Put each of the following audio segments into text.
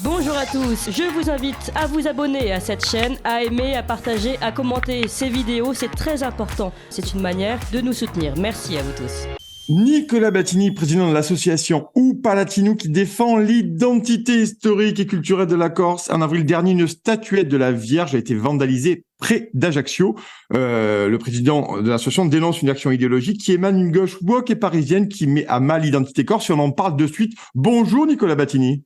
Bonjour à tous, je vous invite à vous abonner à cette chaîne, à aimer, à partager, à commenter ces vidéos, c'est très important. C'est une manière de nous soutenir. Merci à vous tous. Nicolas Battini, président de l'association Ou Palatino, qui défend l'identité historique et culturelle de la Corse. En avril dernier, une statuette de la Vierge a été vandalisée près d'Ajaccio. Le président de l'association dénonce une action idéologique qui émane d'une gauche woke et parisienne qui met à mal l'identité corse. Et on en parle de suite. Bonjour Nicolas Battini.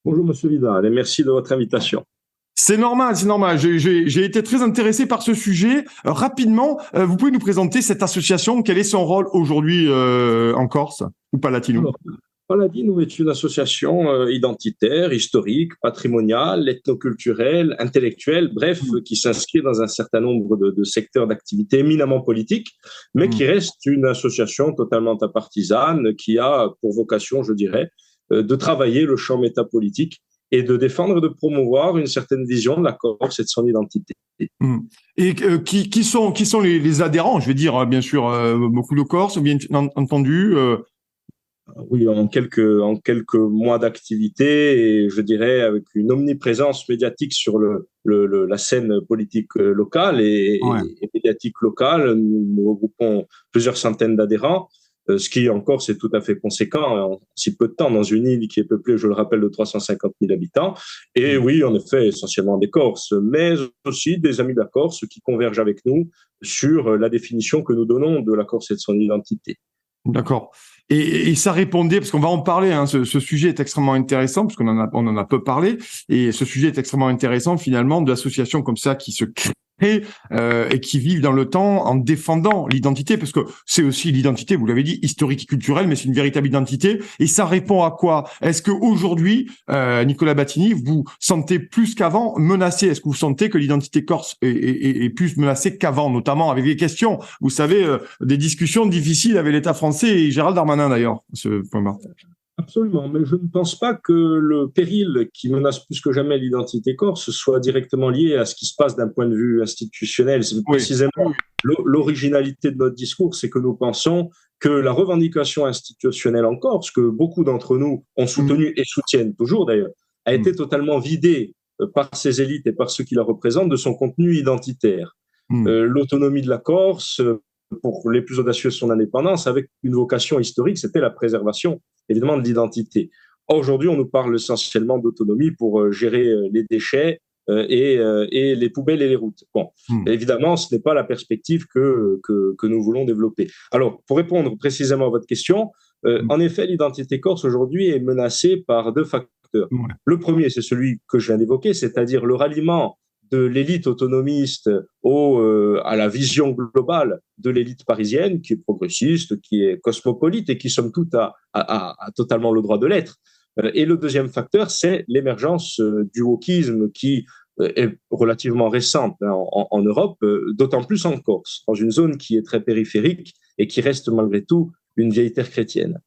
Bonjour Monsieur Vidal et merci de votre invitation. C'est normal, c'est normal. J'ai été très intéressé par ce sujet. Rapidement, vous pouvez nous présenter cette association. Quel est son rôle aujourd'hui en Corse ou Palatino? Alors, Paladino est une association identitaire, historique, patrimoniale, ethnoculturelle, intellectuelle, bref, qui s'inscrit dans un certain nombre de secteurs d'activité éminemment politiques, mais qui reste une association totalement apartisane, qui a pour vocation, je dirais, de travailler le champ métapolitique et de défendre et de promouvoir une certaine vision de la Corse et de son identité. Et qui sont les adhérents, je vais dire, bien sûr, beaucoup de Corses, bien entendu. Oui, en quelques mois d'activité, et je dirais avec une omniprésence médiatique sur la scène politique locale et médiatique locale, nous regroupons plusieurs centaines d'adhérents. Ce qui encore c'est tout à fait conséquent en si peu de temps dans une île qui est peuplée, je le rappelle, de 350 000 habitants. Et oui, en effet, essentiellement des Corses, mais aussi des amis de la Corse qui convergent avec nous sur la définition que nous donnons de la Corse et de son identité. D'accord. Et ça répondait, parce qu'on va en parler, hein, ce sujet est extrêmement intéressant, parce qu'on en a peu parlé, et ce sujet est extrêmement intéressant finalement d'associations comme ça qui se créent et qui vivent dans le temps en défendant l'identité, parce que c'est aussi l'identité, vous l'avez dit, historique et culturelle, mais c'est une véritable identité. Et ça répond à quoi? Est-ce que aujourd'hui, Nicolas Battini, vous sentez plus qu'avant menacé? Est-ce que vous sentez que l'identité corse est plus menacée qu'avant, notamment avec les questions, vous savez, des discussions difficiles avec l'État français et Gérald Darmanin d'ailleurs, ce point-là? Absolument, mais je ne pense pas que le péril qui menace plus que jamais l'identité corse soit directement lié à ce qui se passe d'un point de vue institutionnel. C'est précisément l'originalité de notre discours, c'est que nous pensons que la revendication institutionnelle en Corse, que beaucoup d'entre nous ont soutenue et soutiennent toujours d'ailleurs, a été totalement vidée par ces élites et par ceux qui la représentent de son contenu identitaire. L'autonomie de la Corse, pour les plus audacieux de son indépendance, avec une vocation historique, c'était la préservation, évidemment, de l'identité. Aujourd'hui, on nous parle essentiellement d'autonomie pour gérer les déchets et les poubelles et les routes. Bon, évidemment, ce n'est pas la perspective que nous voulons développer. Alors, pour répondre précisément à votre question, en effet, l'identité corse aujourd'hui est menacée par deux facteurs. Le premier, c'est celui que je viens d'évoquer, c'est-à-dire le ralliement de l'élite autonomiste à la vision globale de l'élite parisienne, qui est progressiste, qui est cosmopolite et qui, somme toute, a totalement le droit de l'être. Et le deuxième facteur, c'est l'émergence du wokisme qui est relativement récente en Europe, d'autant plus en Corse, dans une zone qui est très périphérique et qui reste malgré tout une vieille terre chrétienne.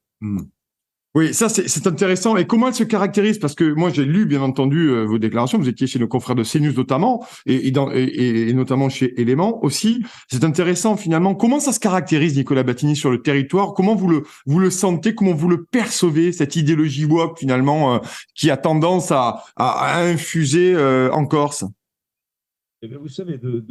Oui, ça c'est intéressant. Et comment elle se caractérise? Parce que moi j'ai lu bien entendu vos déclarations. Vous étiez chez nos confrères de CNews notamment, et notamment chez Éléments aussi. C'est intéressant finalement. Comment ça se caractérise, Nicolas Battini, sur le territoire? Comment vous le sentez? Comment vous le percevez, cette idéologie woke finalement qui a tendance à infuser en Corse? Eh bien, vous savez, de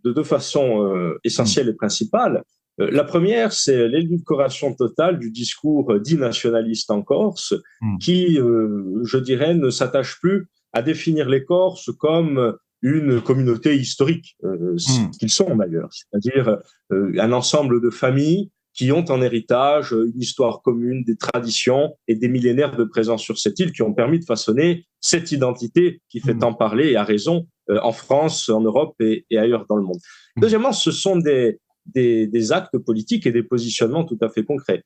deux façons essentielles et principales. La première, c'est l'édulcoration totale du discours dit nationaliste en Corse, qui, je dirais, ne s'attache plus à définir les Corses comme une communauté historique, ce qu'ils sont d'ailleurs, c'est-à-dire un ensemble de familles qui ont en héritage une histoire commune, des traditions et des millénaires de présence sur cette île qui ont permis de façonner cette identité qui fait tant parler, et à raison, en France, en Europe et ailleurs dans le monde. Deuxièmement, ce sont des actes politiques et des positionnements tout à fait concrets.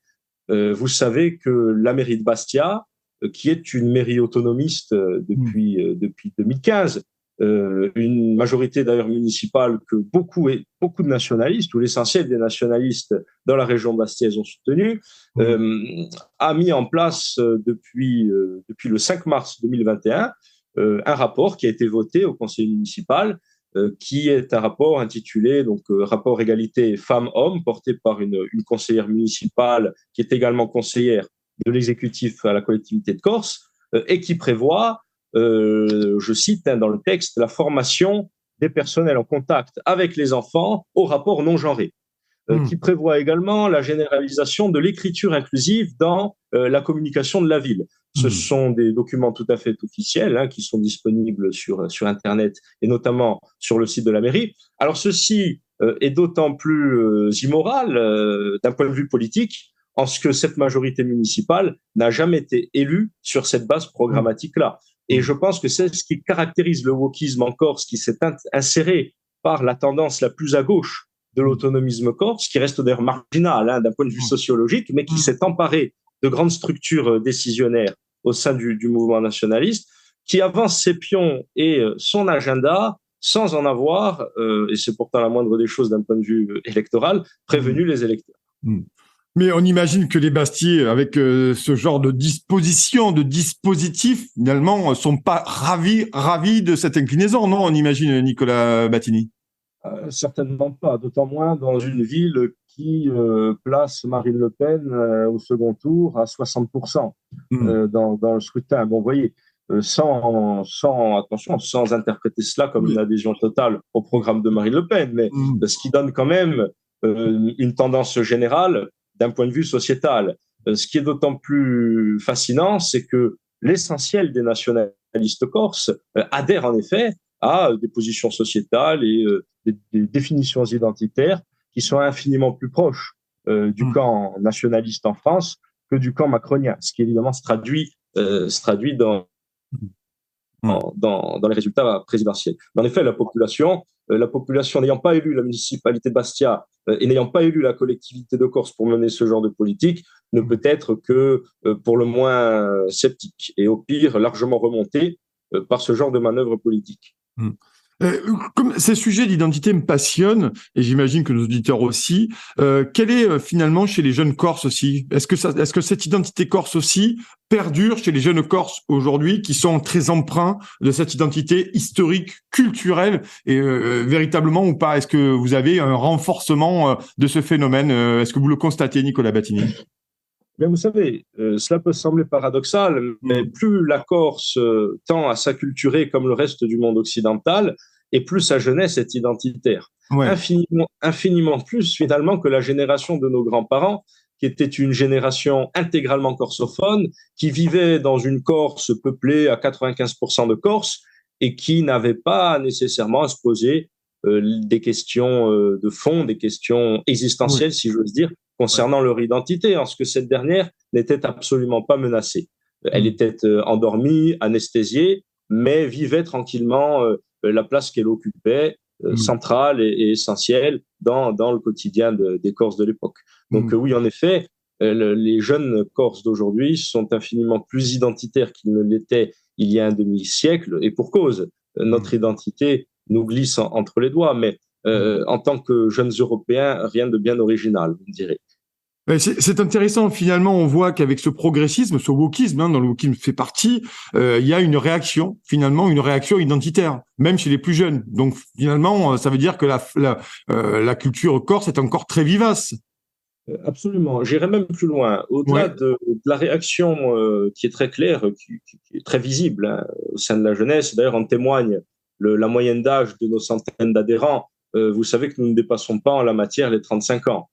Vous savez que la mairie de Bastia, qui est une mairie autonomiste depuis 2015, une majorité d'ailleurs municipale que beaucoup de nationalistes, ou l'essentiel des nationalistes dans la région bastiaise ont soutenu, a mis en place depuis le 5 mars 2021 un rapport qui a été voté au conseil municipal, qui est un rapport intitulé rapport égalité femmes-hommes, porté par une conseillère municipale qui est également conseillère de l'exécutif à la collectivité de Corse, et qui prévoit, je cite dans le texte, la formation des personnels en contact avec les enfants au rapport non genré, qui prévoit également la généralisation de l'écriture inclusive dans la communication de la ville. Ce sont des documents tout à fait officiels qui sont disponibles sur Internet et notamment sur le site de la mairie. Alors ceci est d'autant plus immoral d'un point de vue politique en ce que cette majorité municipale n'a jamais été élue sur cette base programmatique-là. Et je pense que c'est ce qui caractérise le wokisme en Corse, qui s'est inséré par la tendance la plus à gauche de l'autonomisme corse, qui reste d'ailleurs marginal d'un point de vue sociologique, mais qui s'est emparé de grandes structures décisionnaires au sein du mouvement nationaliste, qui avance ses pions et son agenda sans en avoir, et c'est pourtant la moindre des choses d'un point de vue électoral, prévenu les électeurs. Mais on imagine que les Bastiais, avec ce genre de disposition, de dispositif, finalement, sont pas ravis de cette inclinaison, non? On imagine, Nicolas Battini. Certainement pas, d'autant moins dans une ville qui place Marine Le Pen au second tour à 60% dans le scrutin. Bon, vous voyez, sans interpréter cela comme une adhésion totale au programme de Marine Le Pen, mais ce qui donne quand même une tendance générale d'un point de vue sociétal. Ce qui est d'autant plus fascinant, c'est que l'essentiel des nationalistes corses adhèrent en effet à des positions sociétales et des définitions identitaires qui sont infiniment plus proches du camp nationaliste en France que du camp macronien, ce qui évidemment se traduit dans les résultats présidentiels. En effet, la population n'ayant pas élu la municipalité de Bastia et n'ayant pas élu la collectivité de Corse pour mener ce genre de politique, ne peut être que pour le moins sceptique et au pire largement remonté par ce genre de manœuvre politique. Comme ces sujets d'identité me passionnent, et j'imagine que nos auditeurs aussi, quelle est finalement chez les jeunes Corses aussi? Est-ce que cette identité corse aussi perdure chez les jeunes Corses aujourd'hui, qui sont très empreints de cette identité historique, culturelle, et véritablement ou pas? Est-ce que vous avez un renforcement de ce phénomène? Est-ce que vous le constatez, Nicolas Battini? Bien, vous savez, cela peut sembler paradoxal, mais plus la Corse tend à s'acculturer comme le reste du monde occidental, et plus sa jeunesse est identitaire. Ouais. Infiniment plus, finalement, que la génération de nos grands-parents, qui était une génération intégralement corsophone, qui vivait dans une Corse peuplée à 95% de Corses, et qui n'avait pas nécessairement à se poser des questions de fond, des questions existentielles, si j'ose dire, concernant leur identité, en ce que cette dernière n'était absolument pas menacée. Elle était endormie, anesthésiée, mais vivait tranquillement la place qu'elle occupait, centrale et essentielle dans le quotidien des Corses de l'époque. Donc oui, en effet, les jeunes Corses d'aujourd'hui sont infiniment plus identitaires qu'ils ne l'étaient il y a un demi-siècle, et pour cause. Notre identité nous glisse entre les doigts, mais en tant que jeunes Européens, rien de bien original, vous me direz. C'est intéressant, finalement, on voit qu'avec ce progressisme, ce wokisme, dont le wokisme fait partie, il y a une réaction identitaire, même chez les plus jeunes. Donc finalement, ça veut dire que la culture corse est encore très vivace. Absolument. J'irais même plus loin. Au-delà de la réaction qui est très claire, qui est très visible au sein de la jeunesse, d'ailleurs en témoigne la moyenne d'âge de nos centaines d'adhérents. Vous savez que nous ne dépassons pas en la matière les 35 ans.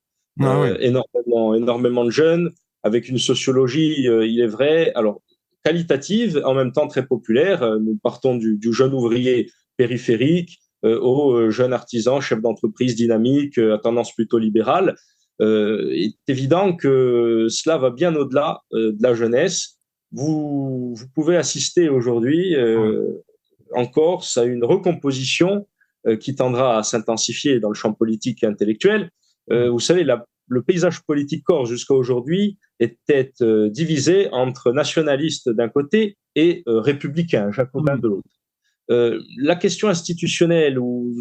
Énormément de jeunes, avec une sociologie, il est vrai, alors qualitative, en même temps très populaire. Nous partons du jeune ouvrier périphérique au jeune artisan, chef d'entreprise dynamique, à tendance plutôt libérale. Il est évident que cela va bien au-delà de la jeunesse. Vous pouvez assister aujourd'hui en Corse à une recomposition qui tendra à s'intensifier dans le champ politique et intellectuel. Vous savez, le paysage politique corse jusqu'à aujourd'hui était divisé entre nationalistes d'un côté et républicains, jacobins de l'autre. La question institutionnelle, ou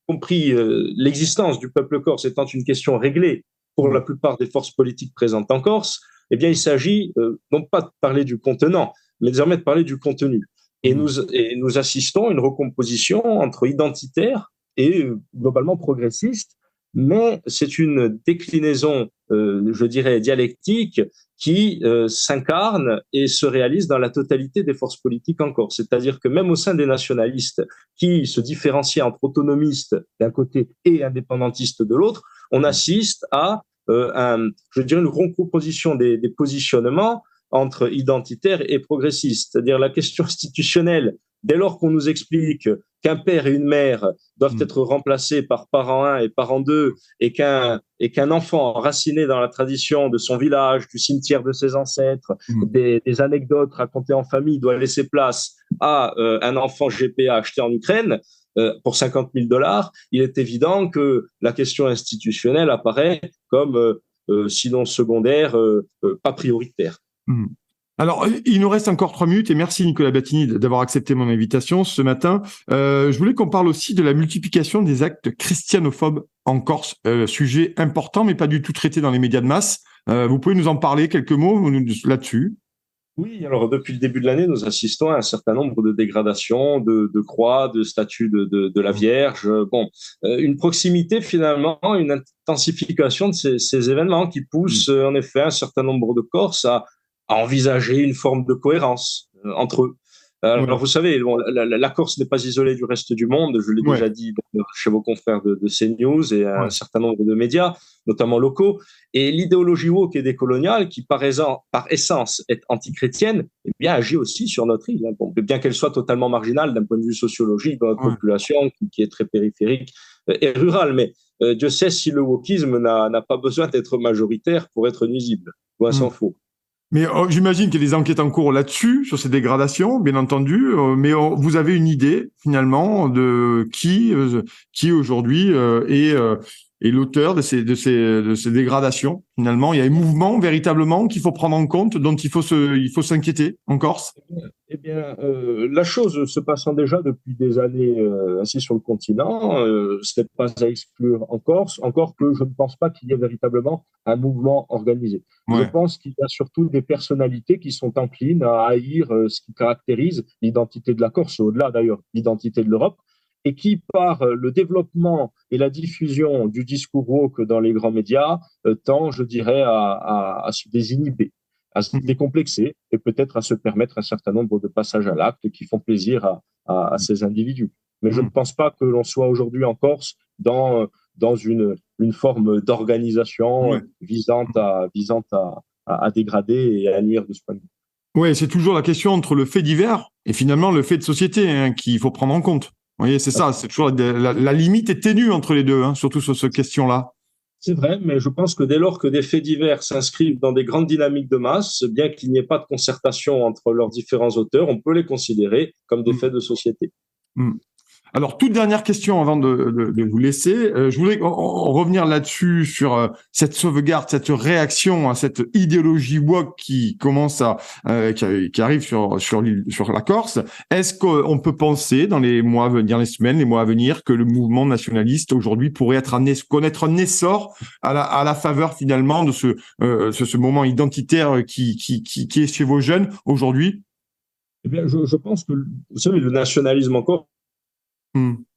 compris l'existence du peuple corse étant une question réglée pour la plupart des forces politiques présentes en Corse, eh bien, il s'agit non pas de parler du contenant, mais désormais de parler du contenu. Et nous assistons à une recomposition entre identitaire et globalement progressiste, mais c'est une déclinaison, je dirais, dialectique qui s'incarne et se réalise dans la totalité des forces politiques en Corse. C'est-à-dire que même au sein des nationalistes qui se différencient entre autonomistes d'un côté et indépendantistes de l'autre, on assiste à je dirais, une recomposition des positionnements entre identitaires et progressistes. C'est-à-dire la question institutionnelle, dès lors qu'on nous explique qu'un père et une mère doivent être remplacés par parent 1 et parent 2 et qu'un enfant enraciné dans la tradition de son village, du cimetière de ses ancêtres, des anecdotes racontées en famille doit laisser place à un enfant GPA acheté en Ukraine pour 50 000 $, il est évident que la question institutionnelle apparaît comme, sinon secondaire, pas prioritaire. Alors, il nous reste encore 3 minutes et merci Nicolas Battini d'avoir accepté mon invitation ce matin. Je voulais qu'on parle aussi de la multiplication des actes christianophobes en Corse, sujet important mais pas du tout traité dans les médias de masse. Vous pouvez nous en parler quelques mots là-dessus? Oui, alors depuis le début de l'année, nous assistons à un certain nombre de dégradations, de croix, de statues de la Vierge. Bon, une proximité finalement, une intensification de ces événements qui poussent en effet un certain nombre de Corses à envisager une forme de cohérence entre eux. Alors, vous savez, bon, la Corse n'est pas isolée du reste du monde, je l'ai déjà dit chez vos confrères de CNews et un certain nombre de médias, notamment locaux. Et l'idéologie woke et décoloniale, qui par essence est antichrétienne, eh bien, agit aussi sur notre île. Hein. Bon, bien qu'elle soit totalement marginale d'un point de vue sociologique dans notre population, qui est très périphérique et rurale. Mais Dieu sait si le wokisme n'a pas besoin d'être majoritaire pour être nuisible. Loin s'en faut. Mais j'imagine qu'il y a des enquêtes en cours là-dessus, sur ces dégradations, bien entendu. Mais vous avez une idée, finalement, de qui aujourd'hui est l'auteur de ces dégradations. Finalement, il y a un mouvement véritablement qu'il faut prendre en compte, dont il faut s'inquiéter en Corse. Eh bien, la chose se passant déjà depuis des années ainsi sur le continent, ce n'est pas à exclure en Corse, encore que je ne pense pas qu'il y ait véritablement un mouvement organisé. Je pense qu'il y a surtout des personnalités qui sont enclines à haïr ce qui caractérise l'identité de la Corse, au-delà d'ailleurs de l'identité de l'Europe, et qui, par le développement et la diffusion du discours woke dans les grands médias, tend, je dirais, à se désinhiber, à se décomplexer et peut-être à se permettre un certain nombre de passages à l'acte qui font plaisir à ces individus. Mais je ne pense pas que l'on soit aujourd'hui en Corse dans une forme d'organisation visant à dégrader et à nuire de ce point de vue. Oui, c'est toujours la question entre le fait divers et finalement le fait de société qu'il faut prendre en compte. Vous voyez, c'est ça, c'est toujours la limite est ténue entre les deux, surtout sur cette question-là. C'est vrai, mais je pense que dès lors que des faits divers s'inscrivent dans des grandes dynamiques de masse, bien qu'il n'y ait pas de concertation entre leurs différents auteurs, on peut les considérer comme des faits de société. Alors, toute dernière question avant de vous laisser. Je voulais revenir là-dessus sur cette sauvegarde, cette réaction à cette idéologie woke qui commence qui arrive sur la Corse. Est-ce qu'on peut penser dans les mois à venir, les semaines, les mois à venir, que le mouvement nationaliste aujourd'hui pourrait connaître un essor à la faveur finalement de ce moment identitaire qui est chez vos jeunes aujourd'hui? Eh bien, je pense que, vous savez, le nationalisme encore,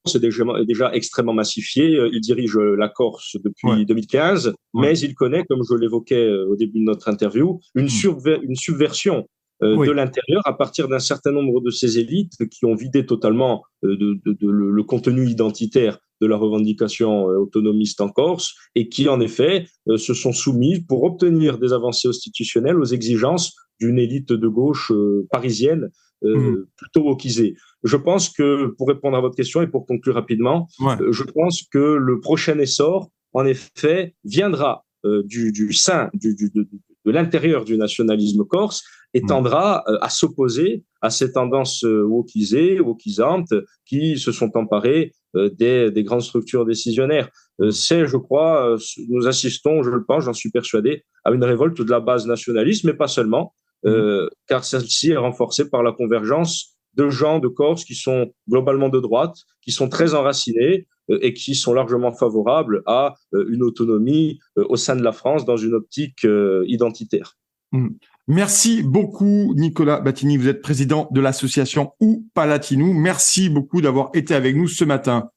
c'est déjà extrêmement massifié. Il dirige la Corse depuis 2015, mais il connaît, comme je l'évoquais au début de notre interview, une subversion de l'intérieur à partir d'un certain nombre de ces élites qui ont vidé totalement le contenu identitaire de la revendication autonomiste en Corse et qui, en effet, se sont soumis pour obtenir des avancées institutionnelles aux exigences d'une élite de gauche parisienne plutôt wokisée. Je pense que, pour répondre à votre question et pour conclure rapidement, je pense que le prochain essor, en effet, viendra du sein, de l'intérieur du nationalisme corse et tendra à s'opposer à ces tendances wokisantes qui se sont emparées des grandes structures décisionnaires. Je crois, nous assistons, je le pense, j'en suis persuadé, à une révolte de la base nationaliste, mais pas seulement, car celle-ci est renforcée par la convergence de gens de Corse qui sont globalement de droite, qui sont très enracinés et qui sont largement favorables à une autonomie au sein de la France dans une optique identitaire. Merci beaucoup, Nicolas Battini. Vous êtes président de l'association Ou Palatinou. Merci beaucoup d'avoir été avec nous ce matin.